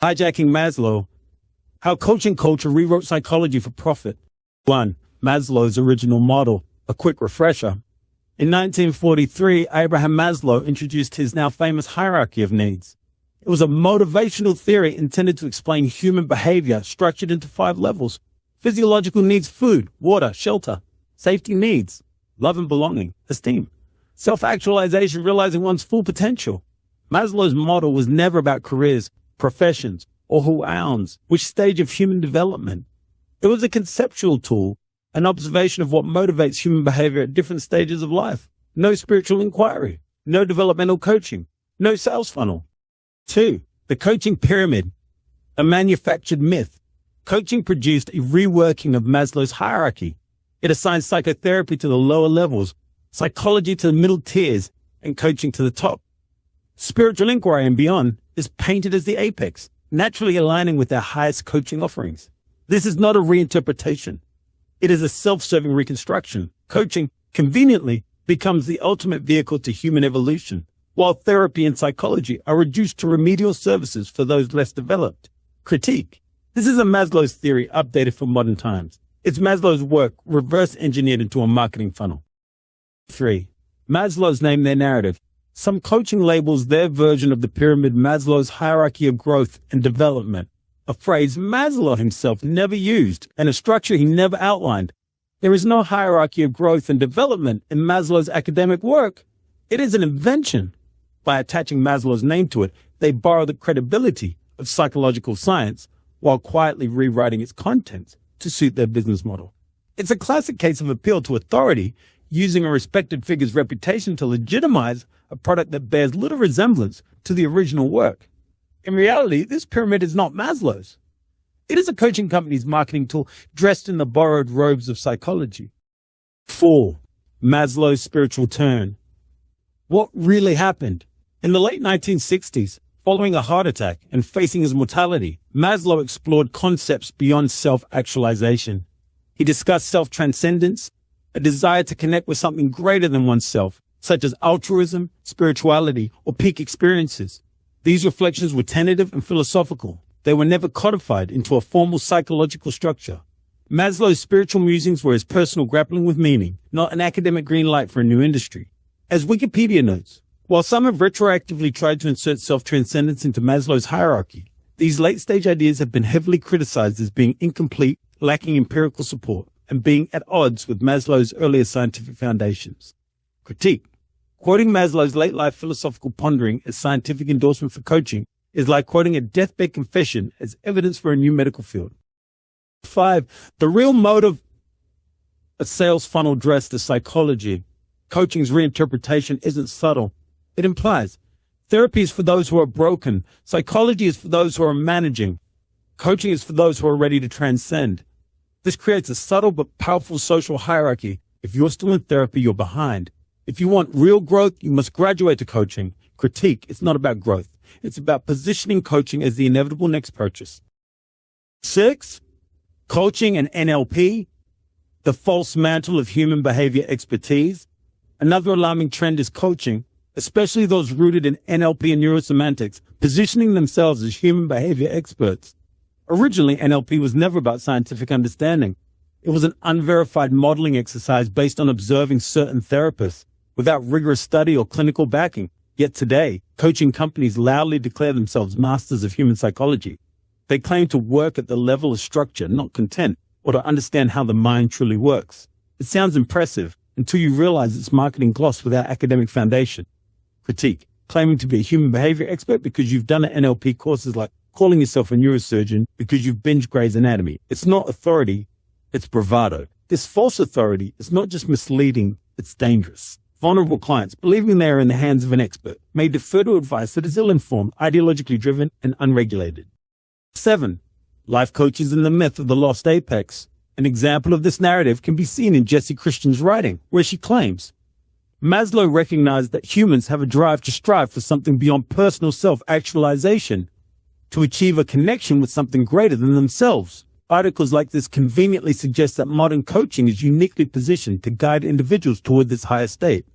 Hijacking Maslow, how coaching culture rewrote psychology for profit. 1. Maslow's original model, a quick refresher. In 1943, Abraham Maslow introduced his now famous hierarchy of needs. It was a motivational theory intended to explain human behavior structured into 5 levels. Physiological needs: food, water, shelter. Safety needs: love and belonging, esteem. Self-actualization: realizing one's full potential. Maslow's model was never about careers, professions, or who owns which stage of human development. It was a conceptual tool, an observation of what motivates human behavior at different stages of life. No spiritual inquiry, no developmental coaching, no sales funnel. 2. The coaching pyramid, a manufactured myth. Coaching produced a reworking of Maslow's hierarchy. It assigned psychotherapy to the lower levels, psychology to the middle tiers, and coaching to the top. Spiritual inquiry and beyond is painted as the apex, naturally aligning with their highest coaching offerings. This is not a reinterpretation. It is a self-serving reconstruction. Coaching, conveniently, becomes the ultimate vehicle to human evolution, while therapy and psychology are reduced to remedial services for those less developed. Critique. This is a Maslow's theory updated for modern times. It's Maslow's work reverse engineered into a marketing funnel. 3. Maslow's name their narrative. Some coaching labels their version of the pyramid Maslow's hierarchy of growth and development, a phrase Maslow himself never used and a structure he never outlined. There is no hierarchy of growth and development in Maslow's academic work. It is an invention. By attaching Maslow's name to it, they borrow the credibility of psychological science while quietly rewriting its contents to suit their business model. It's a classic case of appeal to authority, using a respected figure's reputation to legitimize a product that bears little resemblance to the original work. In reality, this pyramid is not Maslow's. It is a coaching company's marketing tool dressed in the borrowed robes of psychology. 4. Maslow's spiritual turn. What really happened? In the late 1960s, following a heart attack and facing his mortality, Maslow explored concepts beyond self-actualization. He discussed self-transcendence, a desire to connect with something greater than oneself, such as altruism, spirituality, or peak experiences. These reflections were tentative and philosophical. They were never codified into a formal psychological structure. Maslow's spiritual musings were his personal grappling with meaning, not an academic green light for a new industry. As Wikipedia notes, while some have retroactively tried to insert self-transcendence into Maslow's hierarchy, these late-stage ideas have been heavily criticized as being incomplete, lacking empirical support, and being at odds with Maslow's earlier scientific foundations. Critique. Quoting Maslow's late-life philosophical pondering as scientific endorsement for coaching is like quoting a deathbed confession as evidence for a new medical field. 5. The real motive, a sales funnel dressed as psychology. Coaching's reinterpretation isn't subtle. It implies therapy is for those who are broken. Psychology is for those who are managing. Coaching is for those who are ready to transcend. This creates a subtle but powerful social hierarchy. If you're still in therapy, you're behind. If you want real growth, you must graduate to coaching. Critique. It's not about growth. It's about positioning coaching as the inevitable next purchase. 6. Coaching and NLP, the false mantle of human behavior expertise. Another alarming trend is coaching, especially those rooted in NLP and neurosemantics, positioning themselves as human behavior experts. Originally, NLP was never about scientific understanding. It was an unverified modeling exercise based on observing certain therapists without rigorous study or clinical backing. Yet today, coaching companies loudly declare themselves masters of human psychology. They claim to work at the level of structure, not content, or to understand how the mind truly works. It sounds impressive until you realize it's marketing gloss without academic foundation. Critique. Claiming to be a human behavior expert because you've done an NLP course is like calling yourself a neurosurgeon because you've binged Grey's Anatomy. It's not authority, it's bravado. This false authority is not just misleading, it's dangerous. Vulnerable clients, believing they are in the hands of an expert, may defer to advice that is ill-informed, ideologically driven, and unregulated. 7. Life coaches and the myth of the lost apex. An example of this narrative can be seen in Jessie Christian's writing, where she claims, Maslow recognized that humans have a drive to strive for something beyond personal self-actualization, to achieve a connection with something greater than themselves. Articles like this conveniently suggest that modern coaching is uniquely positioned to guide individuals toward this higher state.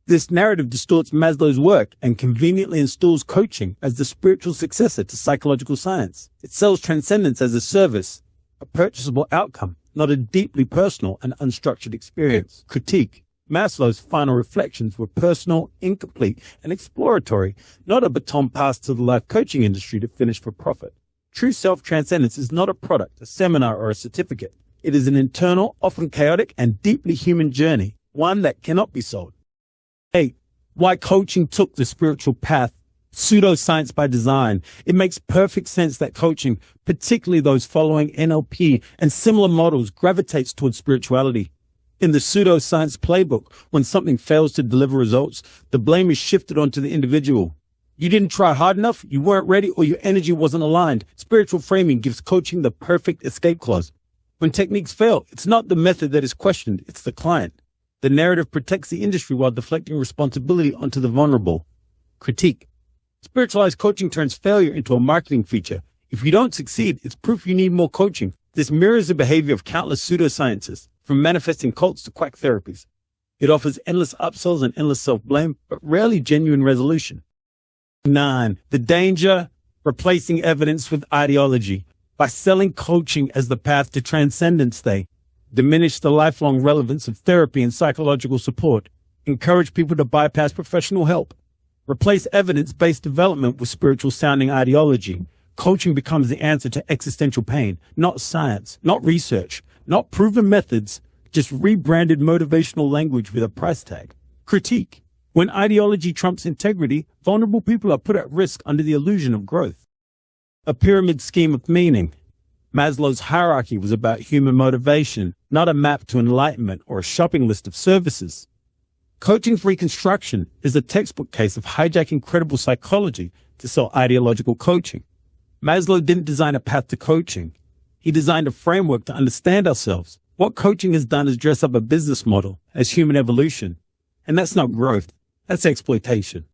This narrative distorts Maslow's work and conveniently installs coaching as the spiritual successor to psychological science. It sells transcendence as a service, a purchasable outcome, not a deeply personal and unstructured experience. Critique. Maslow's final reflections were personal, incomplete, and exploratory, not a baton passed to the life coaching industry to finish for profit. True self-transcendence is not a product, a seminar, or a certificate. It is an internal, often chaotic, and deeply human journey, one that cannot be sold. 8. Why coaching took the spiritual path. Pseudoscience by design. It makes perfect sense that coaching, particularly those following NLP and similar models, gravitates towards spirituality. In the pseudoscience playbook, when something fails to deliver results, the blame is shifted onto the individual. You didn't try hard enough, you weren't ready, or your energy wasn't aligned. Spiritual framing gives coaching the perfect escape clause. When techniques fail, it's not the method that is questioned, it's the client. The narrative protects the industry while deflecting responsibility onto the vulnerable. Critique. Spiritualized coaching turns failure into a marketing feature. If you don't succeed, it's proof you need more coaching. This mirrors the behavior of countless pseudosciences, from manifesting cults to quack therapies. It offers endless upsells and endless self-blame, but rarely genuine resolution. 9. The danger, replacing evidence with ideology. By selling coaching as the path to transcendence, they diminish the lifelong relevance of therapy and psychological support, encourage people to bypass professional help, replace evidence-based development with spiritual-sounding ideology. Coaching becomes the answer to existential pain, not science, not research, not proven methods, just rebranded motivational language with a price tag. Critique. When ideology trumps integrity, vulnerable people are put at risk under the illusion of growth. A pyramid scheme of meaning. Maslow's hierarchy was about human motivation, not a map to enlightenment or a shopping list of services. Coaching's reconstruction is a textbook case of hijacking credible psychology to sell ideological coaching. Maslow didn't design a path to coaching. He designed a framework to understand ourselves. What coaching has done is dress up a business model as human evolution. And that's not growth. That's exploitation.